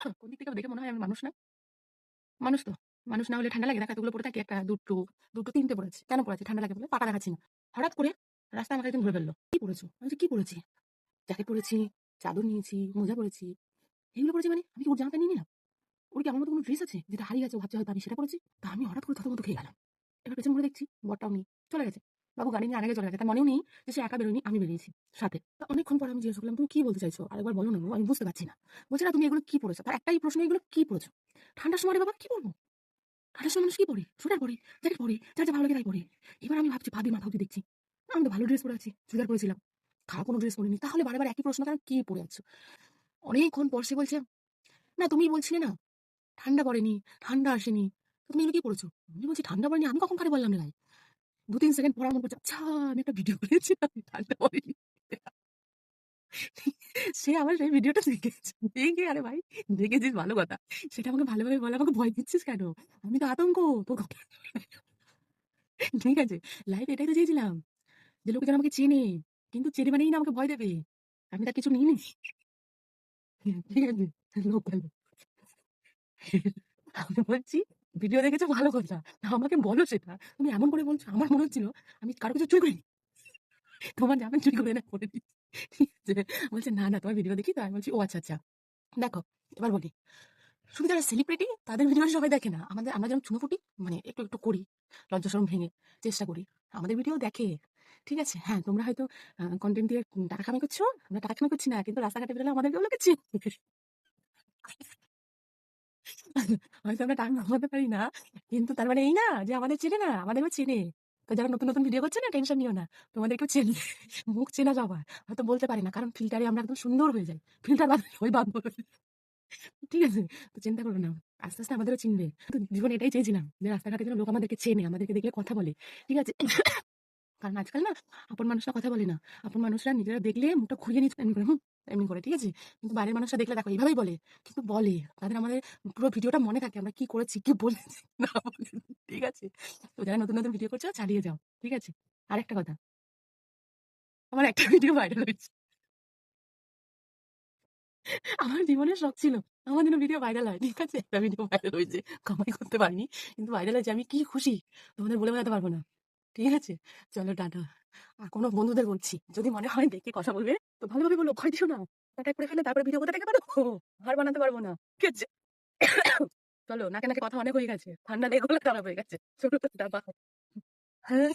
কোন দিক থেকে দেখে মনে হয় আমি মানুষ না? মানুষ তো। মানুষ না হলে ঠান্ডা লাগে? দেখো এতগুলো পড়ে থাকি, ১ টা ২ টো ৩ টে পড়েছি। কেন পড়েছি? ঠান্ডা লাগে বলে। পাটা দেখাচ্ছি না। হঠাৎ করে রাস্তায় আমাকে একজন ধরে ফেলল। "কি পড়েছো?" আমি বলছি, "কি পড়েছি?" জ্যাকেট পড়েছি, চাদর নিয়েছি, মোজা পড়েছি। এগুলো পড়েছি মানে? আমি কি ওর জামাটা নিয়ে নিলাম? ওর কি আমার মতো কোনো ড্রেস আছে? যেটা হারিয়ে গেছে ও ভাবছে হয়তো আমি সেটা পড়েছি? তা আমি হঠাৎ করে থতমত খেয়ে গেলাম। এবার পেছন ঘুরে দেখছি বরটাও নেই। চলে গেছে। বাবু গাড়ি নিয়ে আরেক চলে গেছে। তার মনেও নেই যে সে একা বেরোয়নি, আমি বেরিয়েছি সাথে। তো অনেকক্ষণ পরে আমি জিজ্ঞাসা করলাম, "তুমি কি বলতে চাইছো? আরেকবার বলো না গো, আমি বুঝতে পারছি না।" বলছে, "না তুমি এগুলো কি পড়েছো?" তার একটাই প্রশ্ন, "এগুলো কি পড়েছো?" ঠান্ডার সময় রে বাবা কি পড়বো? ঠান্ডার সময় মানুষ কি পড়ে? সোয়েটার পরে, জ্যাকেট পরে, যার যা ভালো লাগে তাই পরে। এবার আমি ভাবছি পা দিয়ে মাথা অব্দি দেখছি। আমি তো ভালো ড্রেস পরে আছি। চুড়িদার পরেছিলাম। খারাপ কোনো ড্রেস পরিনি। তাহলে বারে, বারে একই প্রশ্ন কেন? কি পরে আছো? অনেকক্ষণ পর সে বলছে, "না তুমিই বলছিলে না ঠান্ডা পড়েনি, ঠান্ডা আসেনি। তো তুমি এগুলো কি পড়েছো?" আমি বলছি, "ঠান্ডা পড়েনি আমি কখন কারে বললাম রে ভাই?" ২-৩ সেকেন্ড পর আমার মনে পড়ছে, আচ্ছা আমি একটা ভিডিও করেছিলাম ঠান্ডা পড়েনি। সে আমার সেই ভিডিওটা দেখেছে। দেখে আরে ভাই দেখেছিস ভালো কথা। সেটা আমাকে ভালোভাবে বল, আমাকে ভয় দিচ্ছিস কেন? আমি তো আতঙ্ক তোর কথা। ঠিক আছে? লাইফে এটাই তো চেয়েছিলাম। যে লোকজন আমাকে চেনে। কিন্তু চেনে মানেই না আমাকে ভয় দেবে। আমি তার কিছু নিইনি। ঠিক আছে? লোক ভালো। আমি বলছি, "ভিডিও দেখেছো ভালো কথা। আমাকে বলো সেটা। তুমি এমন করে বলছো আমার মনে হচ্ছিল আমি কারো কিছু চুরি করিনি। তোমার জামা চুরি করে এনে পরে দিচ্ছি।" ঠিক আছে? বলছে, "না, না তোমার ভিডিও দেখি তো।" আমি বলছি, "ও আচ্ছা, আচ্ছা।" দেখো, এবার বলি। শুধু যারা সেলিব্রিটি তাদের ভিডিও সবাই দেখে না। আমরা যেরকম চুনোপুটি মানে একটু, একটু করি। লজ্জা শরম ভেঙে চেষ্টা করি। আমাদের ভিডিও দেখে। ঠিক আছে? হ্যাঁ, তোমরা হয়তো কনটেন্ট দিয়ে টাকা কামাই করছো। আমরা টাকা কামাই করছি না। কিন্তু রাস্তাঘাটে বেরোলে আমাদেরকেও লোকে চেনে। হয়তো আমরা টাকা কামাতে পারি না। কিন্তু তার মানে এই না যে আমাদের চেনে না, আমাদেরও চেনে। তো যারা নতুন, নতুন ভিডিও করছে না টেনশন নিও না। তোমাদেরকেও চেনে। মুখ চেনা সবার। হয়তো বলতে পারি না। কারণ ফিল্টারে আমরা একদম সুন্দর হয়ে যাই। ফিল্টার বাঁধলে সবাই বাঁদর হয়ে যায়। ঠিক আছে? তো চিন্তা করো না। আস্তে, আস্তে আমাদেরও চিনবে। তো জীবনে এটাই চেয়েছিলাম যে রাস্তাঘাটে যেন লোক আমাদেরকে চেনে, আমাদেরকে দেখলে কথা বলে। ঠিক আছে? কারণ আজকাল না আপন মানুষরা কথা বলে না। আপন মানুষরা নিজেরা দেখলে মুখটা ঘুরিয়ে নিচ্ছে এমনি করে, এমনি করে। ঠিক আছে? কিন্তু বাইরের মানুষরা দেখলে দেখো এভাবেই বলে। কিন্তু বলে। তাদের আমাদের পুরো ভিডিওটা মনে থাকে আমরা কি করেছি, কি বলেছি না বলেছি। ঠিক আছে? তো যারা নতুন, নতুন ভিডিও করছো চালিয়ে যাও। ঠিক আছে? আরেকটা কথা। আমার একটা ভিডিও ভাইরাল হয়েছে। আমার জীবনের শখ ছিল। আমার যেন ভিডিও ভাইরাল হয়। ঠিক আছে? একটা ভিডিও ভাইরাল হয়েছে। কামাই করতে পারিনি। কিন্তু ভাইরাল হয়েছে। আমি কি খুশি! তোমাদের বলে বোঝাতে পারব না। ঠিক আছে? চলো টাটা। আর কোনো বন্ধুদের বলছি, যদি মনে হয় দেখে কথা বলবে, তো ভালোভাবে বলো, ভয় দিও না। কনট্যাক্ট করে ফেললে তারপরে ভিডিও কোথা থেকে বানাবো? আর বানাতে পারব না। ঠিক আছে? চলো নাকে, নাকে কথা অনেক হয়ে গেছে। ঠান্ডা লেগে গলা খারাপ হয়ে গেছে। চলো টাটা বাই। হ্যাঁ।